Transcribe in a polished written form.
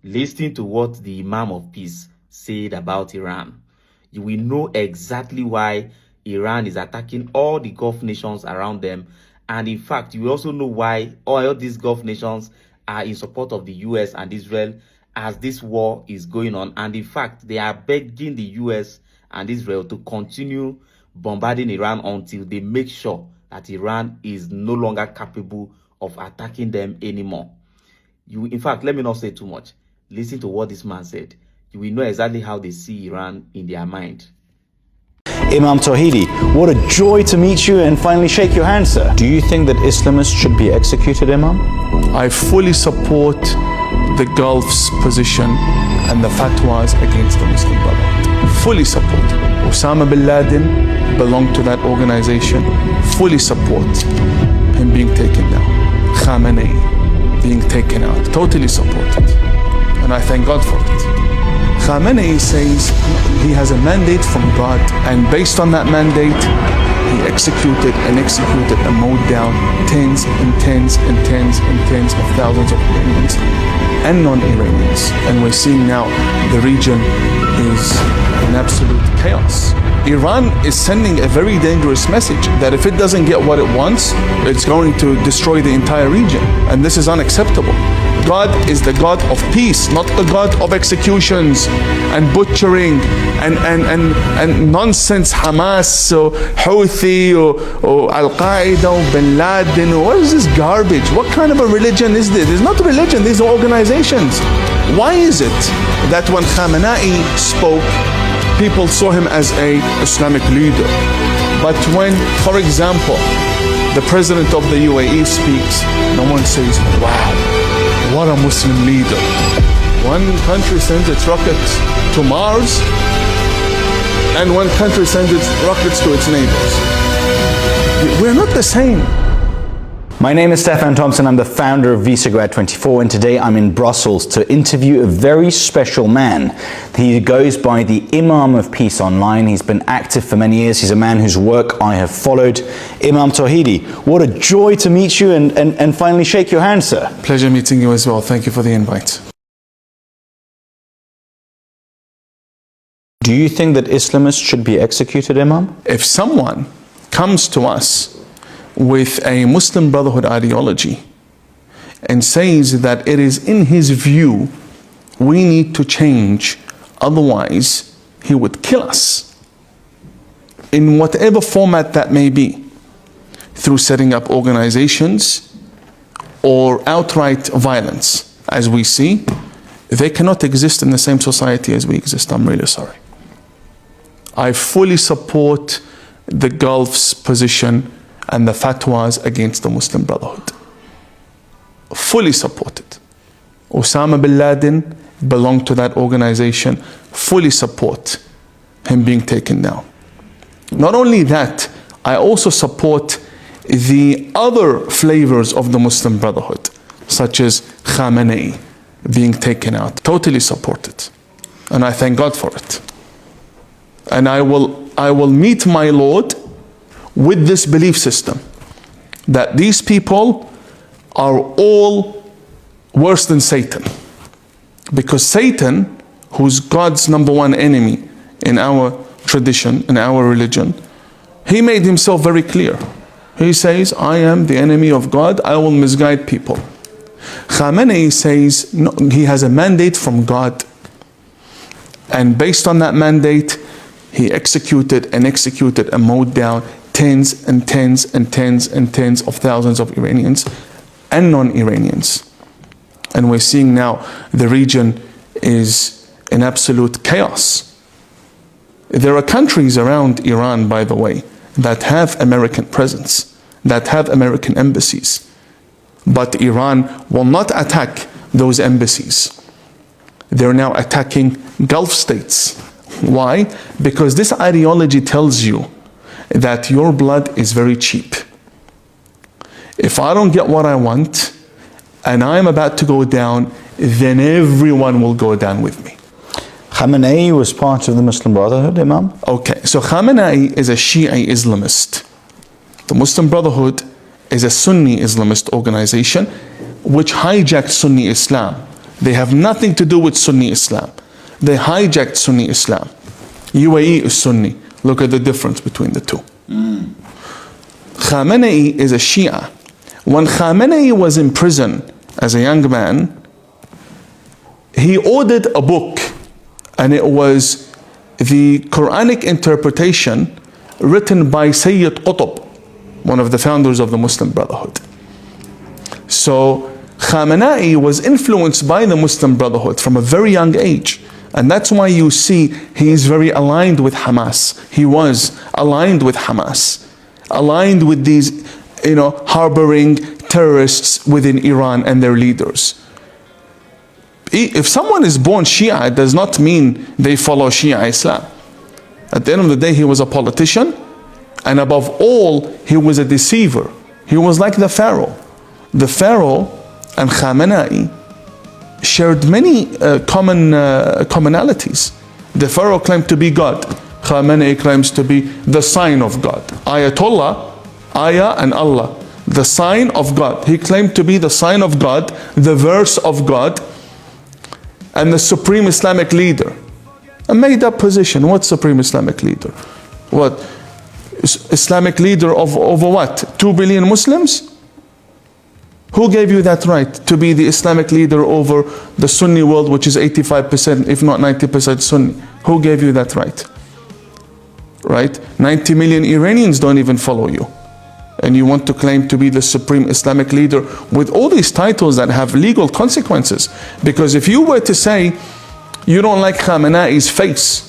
listen to what the Imam of Peace said about Iran. You will know exactly why Iran is attacking all the Gulf nations around them. And in fact, you will also know why all these Gulf nations are in support of the US and Israel as this war is going on. And in fact, they are begging the US and Israel to continue bombarding Iran until they make sure that Iran is no longer capable of attacking them anymore. In fact, let me not say too much. Listen to what this man said. You will know exactly how they see Iran in their mind. Imam Tawhidi, what a joy to meet you and finally shake your hand, sir. Do you think that Islamists should be executed, Imam? I fully support the Gulf's position and the fatwas against the Muslim Brotherhood. Fully support. Osama bin Laden belonged to that organization. Fully support him being taken down. Khamenei being taken out. Totally support it. And I thank God for it. Khamenei says he has a mandate from God, and based on that mandate, he executed and mowed down tens and tens and tens and tens of thousands of Iranians and non-Iranians. And we're seeing now the region is in absolute chaos. Iran is sending a very dangerous message that if it doesn't get what it wants, it's going to destroy the entire region. And this is unacceptable. God is the God of peace, not the God of executions and butchering and nonsense Hamas or Houthi or Al-Qaeda or Bin Laden. What is this garbage? What kind of a religion is this? It's not a religion, these are organizations. Why is it that when Khamenei spoke, people saw him as an Islamic leader? But when, for example, the president of the UAE speaks, no one says, wow, what a Muslim leader. One country sends its rockets to Mars, and one country sends its rockets to its neighbors. We're not the same. My name is Stefan Thompson. I'm the founder of Visagrad24, and today I'm in Brussels to interview a very special man. He goes by the Imam of Peace online. He's been active for many years. He's a man whose work I have followed. Imam Tawhidi, what a joy to meet you and finally shake your hand, sir. Pleasure meeting you as well. Thank you for the invite. Do you think that Islamists should be executed, Imam? If someone comes to us with a Muslim Brotherhood ideology and says that it is in his view we need to change, otherwise he would kill us in whatever format that may be, through setting up organizations or outright violence, as we see, they cannot exist in the same society as we exist. I'm really sorry. I fully support the Gulf's position and the fatwas against the Muslim Brotherhood. Fully supported. Osama bin Laden belonged to that organization. Fully support him being taken down. Not only that, I also support the other flavors of the Muslim Brotherhood, such as Khamenei being taken out. Totally support it. And I thank God for it. And I will meet my Lord with this belief system, that these people are all worse than Satan. Because Satan, who's God's number one enemy in our tradition, in our religion, he made himself very clear. He says, I am the enemy of God, I will misguide people. Khamenei says, no, he has a mandate from God. And based on that mandate, he executed and mowed down tens and tens and tens and tens of thousands of Iranians and non-Iranians. And we're seeing now the region is in absolute chaos. There are countries around Iran, by the way, that have American presence, that have American embassies. But Iran will not attack those embassies. They're now attacking Gulf states. Why? Because this ideology tells you that your blood is very cheap. If I don't get what I want and I'm about to go down, then everyone will go down with me. Khamenei was part of the Muslim Brotherhood, Imam? Okay, so Khamenei is a Shia Islamist. The Muslim Brotherhood is a Sunni Islamist organization which hijacked Sunni Islam They have nothing to do with Sunni Islam. They hijacked Sunni Islam. UAE is Sunni. Look at the difference between the two. Khamenei is a Shia. When Khamenei was in prison as a young man, he ordered a book, and it was the Quranic interpretation written by Sayyid Qutb, one of the founders of the Muslim Brotherhood. So Khamenei was influenced by the Muslim Brotherhood from a very young age. And that's why you see he is very aligned with Hamas. He was aligned with Hamas, aligned with these, harboring terrorists within Iran and their leaders. If someone is born Shia, it does not mean they follow Shia Islam. At the end of the day, he was a politician, and above all, he was a deceiver. He was like the Pharaoh. The Pharaoh and Khamenei shared many commonalities. The Pharaoh claimed to be God. Khamenei claims to be the sign of God. Ayatollah, Ayah and Allah, the sign of God. He claimed to be the sign of God, the verse of God, and the supreme Islamic leader. A made-up position. What supreme Islamic leader? What? Islamic leader of over what? 2 billion Muslims? Who gave you that right to be the Islamic leader over the Sunni world, which is 85%, if not 90% Sunni? Who gave you that right? Right? 90 million Iranians don't even follow you. And you want to claim to be the supreme Islamic leader with all these titles that have legal consequences. Because if you were to say you don't like Khamenei's face,